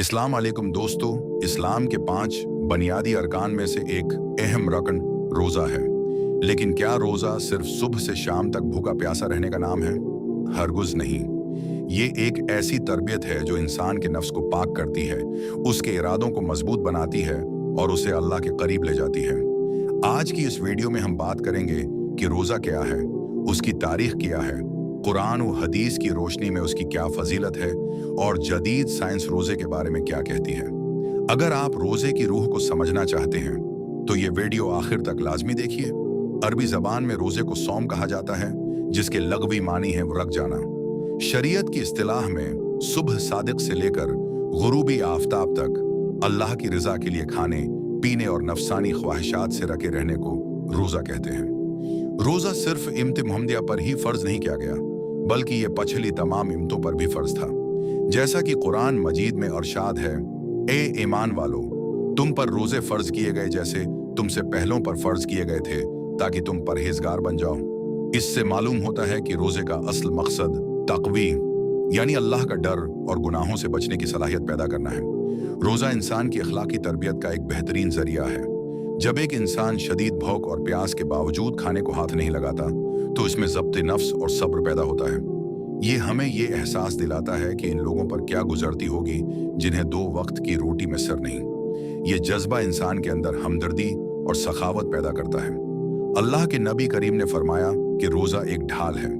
इस्लाम अलैकुम दोस्तों, इस्लाम के 5 बुनियादी अरकान में से एक अहम रकन रोज़ा है। लेकिन क्या रोज़ा सिर्फ सुबह से शाम तक भूखा प्यासा रहने का नाम है? हरगिज़ नहीं। ये एक ऐसी तरबियत है जो इंसान के नफ्स को पाक करती है, उसके इरादों को मजबूत बनाती है और उसे अल्लाह के करीब ले जाती है। आज की इस वीडियो में हम बात करेंगे कि रोज़ा क्या है, उसकी तारीख क्या है, कुरान और हदीस की रोशनी में उसकी क्या फजीलत है और जदीद साइंस रोज़े के बारे में क्या कहती है। अगर आप रोज़े की रूह को समझना चाहते हैं तो ये वीडियो आखिर तक लाजमी देखिए। अरबी ज़बान में रोज़े को सौम कहा जाता है, जिसके लगवी मानी है रख जाना। शरीयत की इस्तिलाह में सुबह सादिक से लेकर गुरूबी आफ्ताब तक अल्लाह की रज़ा के लिए खाने पीने और नफसानी ख्वाहिशात से रखे रहने को रोज़ा कहते हैं। रोज़ा सिर्फ इम्त मुहम्मदिया पर ही फ़र्ज नहीं किया गया, बल्कि ये पछली तमाम इम्तों पर भी फ़र्ज था। जैसा कि कुरान मजीद में इरशाद है, ए ईमान वालो, तुम पर रोज़े फ़र्ज किए गए जैसे तुमसे पहलों पर फ़र्ज किए गए थे, ताकि तुम परहेजगार बन जाओ। इससे मालूम होता है कि रोज़े का असल मकसद तक़वी यानी अल्लाह का डर और गुनाहों से बचने की सलाहियत पैदा करना है। रोज़ा इंसान की अखलाकी तरबियत का एक बेहतरीन ज़रिया है। जब एक इंसान शदीद भूख और प्यास के बावजूद खाने को हाथ नहीं लगाता तो इसमें ज़ब्त नफ्स और सब्र पैदा होता है। ये हमें ये एहसास दिलाता है कि इन लोगों पर क्या गुजरती होगी जिन्हें 2 वक्त की रोटी में सर नहीं। ये जज्बा इंसान के अंदर हमदर्दी और सखावत पैदा करता है। अल्लाह के नबी करीम ने फरमाया कि रोज़ा एक ढाल है।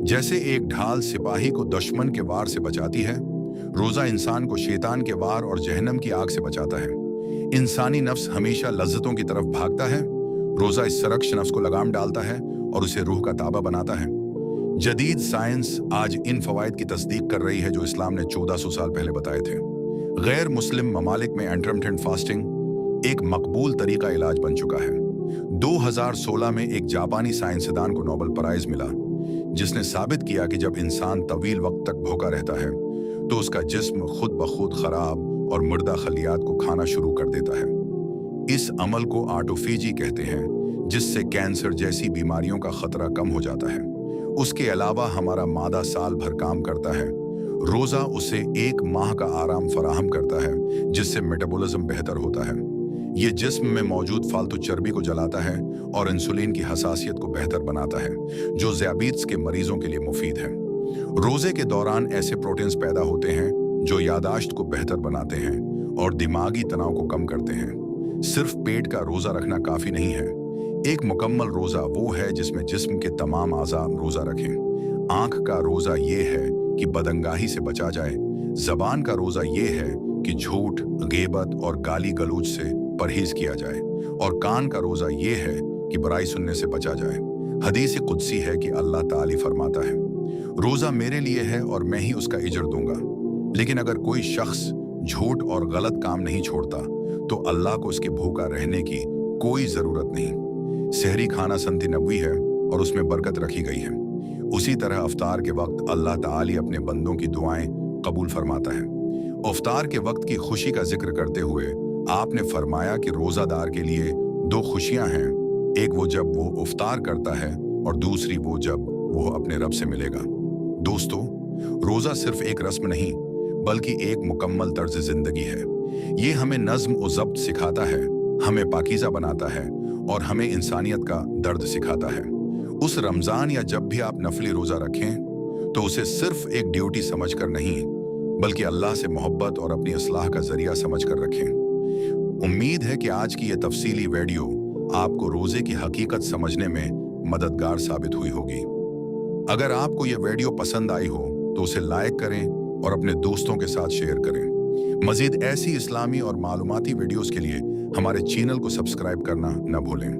जैसे एक ढाल सिपाही को दुश्मन के वार से बचाती है, रोज़ा इंसान को शैतान के वार और जहन्नम की आग से बचाता है। इंसानी नफ्स हमेशा लज्जतों की तरफ भागता है, रोज़ा इस सरक्ष नफ्स को लगाम डालता है और उसे रूह का ताबा बनाता है। जदीद साइंस आज इन फवाइद की तस्दीक कर रही है जो इस्लाम ने 1400 साल पहले बताए थे। गैर मुस्लिम ममालिक में इंटरमिटेंट फास्टिंग एक मकबूल तरीका इलाज बन चुका है। 2016 में एक जापानी साइंसदान को नोबेल प्राइज मिला, जिसने साबित किया कि जब इंसान तवील वक्त तक भूखा रहता है तो उसका जिस्म खुद ब खुद खराब और मुर्दा खलियात को खाना शुरू कर देता है। इस अमल को ऑटोफेजी कहते हैं, जिससे कैंसर जैसी बीमारियों का खतरा कम हो जाता है। उसके अलावा हमारा मादा साल भर काम करता है। रोज़ा उसे 1 माह का आराम फराहम करता है, जिससे मेटाबॉलिज्म बेहतर होता है। ये जिस्म में मौजूद फालतू चर्बी को जलाता है और इंसुलिन की हसासियत को बेहतर बनाता है, जो ज़ियाबीत्स के मरीजों के लिए मुफीद है। रोज़े के दौरान ऐसे प्रोटीन्स पैदा होते हैं जो यादाश्त को बेहतर बनाते हैं और दिमागी तनाव को कम करते हैं। सिर्फ पेट का रोज़ा रखना काफ़ी नहीं है। एक मुकम्मल रोज़ा वो है जिसमें जिस्म के तमाम आज़ा रोज़ा रखें। आँख का रोज़ा ये है कि बदंगाही से बचा जाए। ज़बान का रोज़ा ये है कि झूठ, ग़ीबत और गाली गलौज से परहेज़ किया जाए। और कान का रोज़ा ये है कि बुराई सुनने से बचा जाए। हदीस कुदसी है कि अल्लाह ताली फरमाता है, रोज़ा मेरे लिए है और मैं ही उसका इजर दूंगा। लेकिन अगर कोई शख्स झूठ और गलत काम नहीं छोड़ता तो अल्लाह को उसके भूखा रहने की कोई ज़रूरत नहीं। सहरी खाना सन्नत नबवी है और उसमें बरकत रखी गई है। उसी तरह अफ्तार के वक्त अल्लाह ताली अपने बंदों की दुआएं कबूल फरमाता है। अफ्तार के वक्त की खुशी का जिक्र करते हुए आपने फरमाया कि रोज़ादार के लिए 2 खुशियां हैं, एक वो जब वो इफ्तार करता है और दूसरी वो जब वो अपने रब से मिलेगा। दोस्तों, रोज़ा सिर्फ एक रस्म नहीं बल्कि एक मुकम्मल तर्ज ज़िंदगी है। ये हमें नज़्म और ज़ब्त सिखाता है, हमें पाकीज़ा बनाता है और हमें इंसानियत का दर्द सिखाता है। उस रमज़ान या जब भी आप नफली रोज़ा रखें तो उसे सिर्फ एक ड्यूटी समझकर नहीं, बल्कि अल्लाह से मोहब्बत और अपनी इस्लाह का ज़रिया समझकर रखें। उम्मीद है कि आज की ये तफसीली वीडियो आपको रोज़े की हकीकत समझने में मददगार साबित हुई होगी। अगर आपको ये वीडियो पसंद आई हो तो उसे लाइक करें और अपने दोस्तों के साथ शेयर करें। मज़ीद ऐसी इस्लामी और मालूमाती वीडियोस के लिए हमारे चैनल को सब्सक्राइब करना न भूलें।